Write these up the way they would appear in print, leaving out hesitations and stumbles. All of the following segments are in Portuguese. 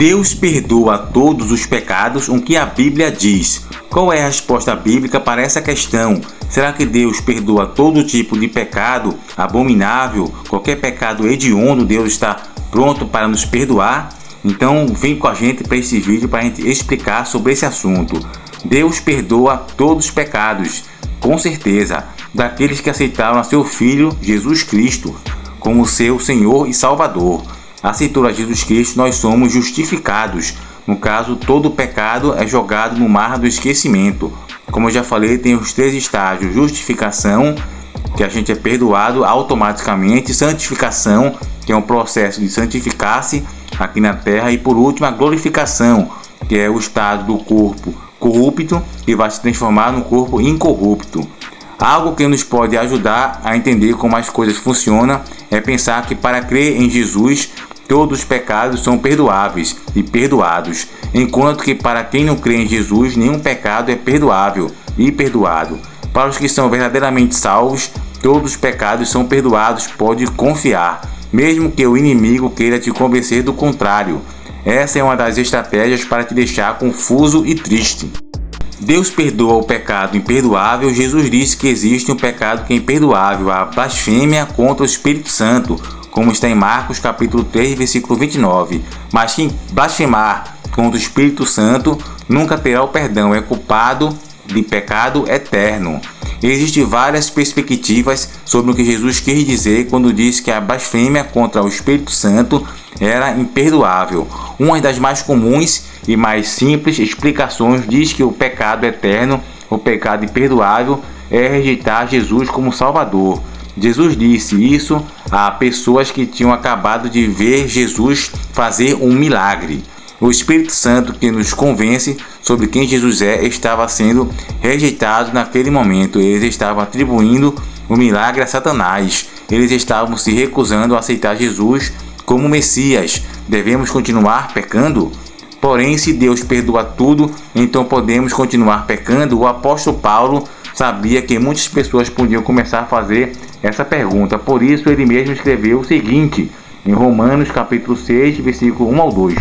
Deus perdoa todos os pecados, o que a Bíblia diz. Qual é a resposta bíblica para essa questão? Será que Deus perdoa todo tipo de pecado abominável? Qualquer pecado hediondo, Deus está pronto para nos perdoar? Então vem com a gente para esse vídeo para a gente explicar sobre esse assunto. Deus perdoa todos os pecados, com certeza, daqueles que aceitaram a seu Filho Jesus Cristo como seu Senhor e Salvador. Aceitou a Jesus Cristo, nós somos justificados. No caso, todo pecado é jogado no mar do esquecimento. Como eu já falei, tem os 3 estágios: justificação, que a gente é perdoado automaticamente; santificação, que é um processo de santificar-se aqui na terra; e por último, a glorificação, que é o estado do corpo corrupto que vai se transformar num corpo incorrupto. Algo que nos pode ajudar a entender como as coisas funcionam é pensar que para crer em Jesus, todos os pecados são perdoáveis e perdoados, enquanto que para quem não crê em Jesus, nenhum pecado é perdoável e perdoado. Para os que são verdadeiramente salvos, todos os pecados são perdoados, pode confiar, mesmo que o inimigo queira te convencer do contrário. Essa é uma das estratégias para te deixar confuso e triste. Deus perdoa o pecado imperdoável. Jesus disse que existe um pecado que é imperdoável, a blasfêmia contra o Espírito Santo, como está em Marcos capítulo 3, versículo 29. Mas quem blasfemar contra o Espírito Santo nunca terá o perdão, é culpado de pecado eterno. Existem várias perspectivas sobre o que Jesus quis dizer quando disse que a blasfêmia contra o Espírito Santo era imperdoável. Uma das mais comuns e mais simples explicações diz que o pecado eterno, o pecado imperdoável, é rejeitar Jesus como Salvador. Jesus disse isso a pessoas que tinham acabado de ver Jesus fazer um milagre. O Espírito Santo, que nos convence sobre quem Jesus é, estava sendo rejeitado naquele momento. Eles estavam atribuindo o milagre a Satanás. Eles estavam se recusando a aceitar Jesus como Messias. Devemos continuar pecando? Porém, se Deus perdoa tudo, então podemos continuar pecando? O apóstolo Paulo sabia que muitas pessoas podiam começar a fazer essa pergunta. Por isso, ele mesmo escreveu o seguinte, em Romanos capítulo 6, versículo 1 ao 2.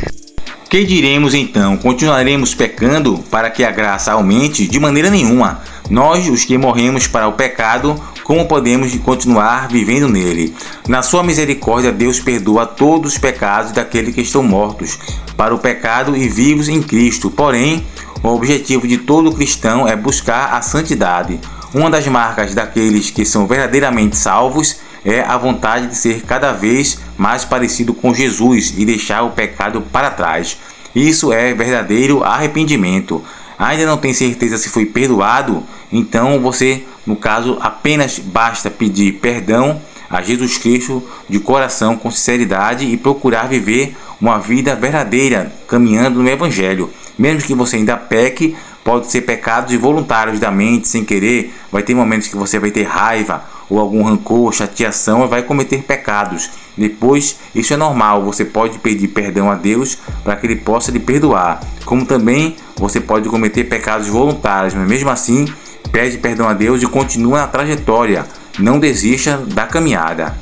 Que diremos então? Continuaremos pecando para que a graça aumente? De maneira nenhuma. Nós, os que morremos para o pecado, como podemos continuar vivendo nele? Na sua misericórdia, Deus perdoa todos os pecados daqueles que estão mortos para o pecado e vivos em Cristo. Porém, o objetivo de todo cristão é buscar a santidade. Uma das marcas daqueles que são verdadeiramente salvos é a vontade de ser cada vez mais parecido com Jesus e deixar o pecado para trás. Isso é verdadeiro arrependimento. Ainda não tem certeza se foi perdoado? Então você, no caso, apenas basta pedir perdão a Jesus Cristo de coração, com sinceridade, e procurar viver uma vida verdadeira, caminhando no Evangelho. Mesmo que você ainda peque, pode ser pecados involuntários da mente, sem querer. Vai ter momentos que você vai ter raiva ou algum rancor, chateação, e vai cometer pecados. Depois, isso é normal, você pode pedir perdão a Deus para que Ele possa lhe perdoar. Como também você pode cometer pecados voluntários, mas mesmo assim, pede perdão a Deus e continua na trajetória. Não desista da caminhada.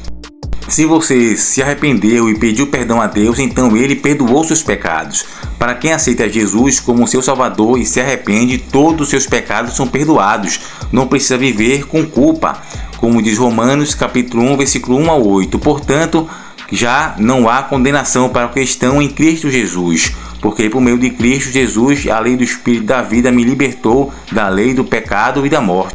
Se você se arrependeu e pediu perdão a Deus, então Ele perdoou seus pecados. Para quem aceita Jesus como seu Salvador e se arrepende, todos os seus pecados são perdoados. Não precisa viver com culpa, como diz Romanos capítulo 1, versículo 1 ao 8. Portanto, já não há condenação para os que estão em Cristo Jesus, porque por meio de Cristo Jesus, a lei do Espírito da vida me libertou da lei do pecado e da morte.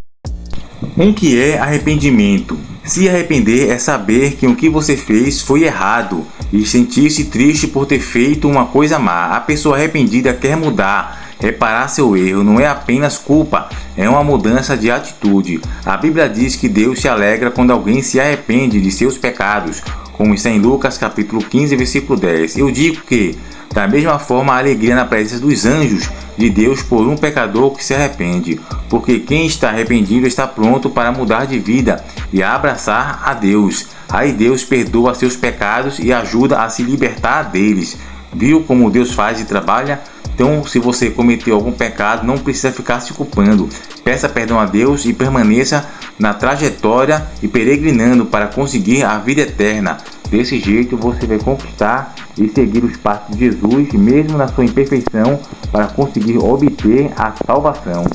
O que é arrependimento? Se arrepender é saber que o que você fez foi errado e sentir-se triste por ter feito uma coisa má. A pessoa arrependida quer mudar, reparar seu erro. Não é apenas culpa, é uma mudança de atitude. A Bíblia diz que Deus se alegra quando alguém se arrepende de seus pecados, como está em Lucas capítulo 15, versículo 10. Eu digo que, da mesma forma, há alegria na presença dos anjos de Deus por um pecador que se arrepende, porque quem está arrependido está pronto para mudar de vida e a abraçar a Deus. Aí Deus perdoa seus pecados e ajuda a se libertar deles. Viu como Deus faz e trabalha? Então, se você cometeu algum pecado, não precisa ficar se culpando. Peça perdão a Deus e permaneça na trajetória e peregrinando para conseguir a vida eterna. Desse jeito você vai conquistar e seguir os passos de Jesus, mesmo na sua imperfeição, para conseguir obter a salvação.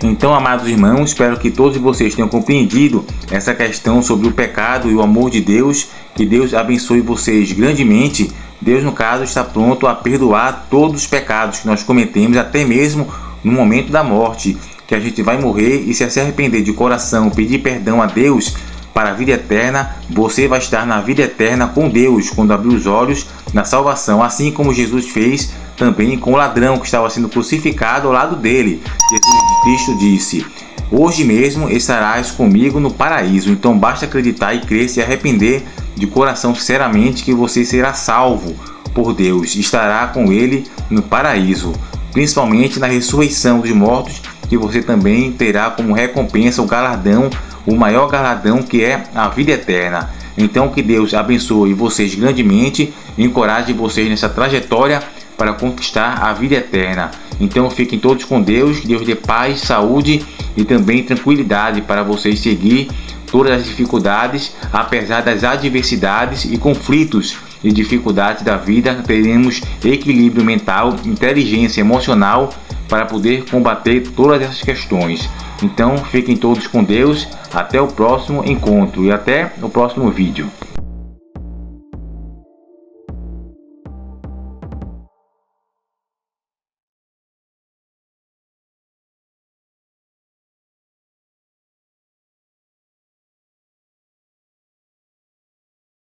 Então, amados irmãos, espero que todos vocês tenham compreendido essa questão sobre o pecado e o amor de Deus. Que Deus abençoe vocês grandemente. Deus, no caso, está pronto a perdoar todos os pecados que nós cometemos, até mesmo no momento da morte, que a gente vai morrer, e se arrepender de coração, pedir perdão a Deus para a vida eterna, você vai estar na vida eterna com Deus quando abrir os olhos na salvação, assim como Jesus fez também com o ladrão que estava sendo crucificado ao lado dele. Jesus Cristo disse: hoje mesmo estarás comigo no paraíso. Então basta acreditar e crer, se arrepender de coração sinceramente, que você será salvo por Deus, estará com ele no paraíso, principalmente na ressurreição dos mortos, que você também terá como recompensa o galardão, o maior galardão, que é a vida eterna. Então que Deus abençoe vocês grandemente, encoraje vocês nessa trajetória para conquistar a vida eterna. Então fiquem todos com Deus, que Deus dê paz, saúde e também tranquilidade para vocês seguir todas as dificuldades, apesar das adversidades e conflitos e dificuldades da vida. Teremos equilíbrio mental, inteligência emocional para poder combater todas essas questões. Então fiquem todos com Deus, até o próximo encontro e até o próximo vídeo.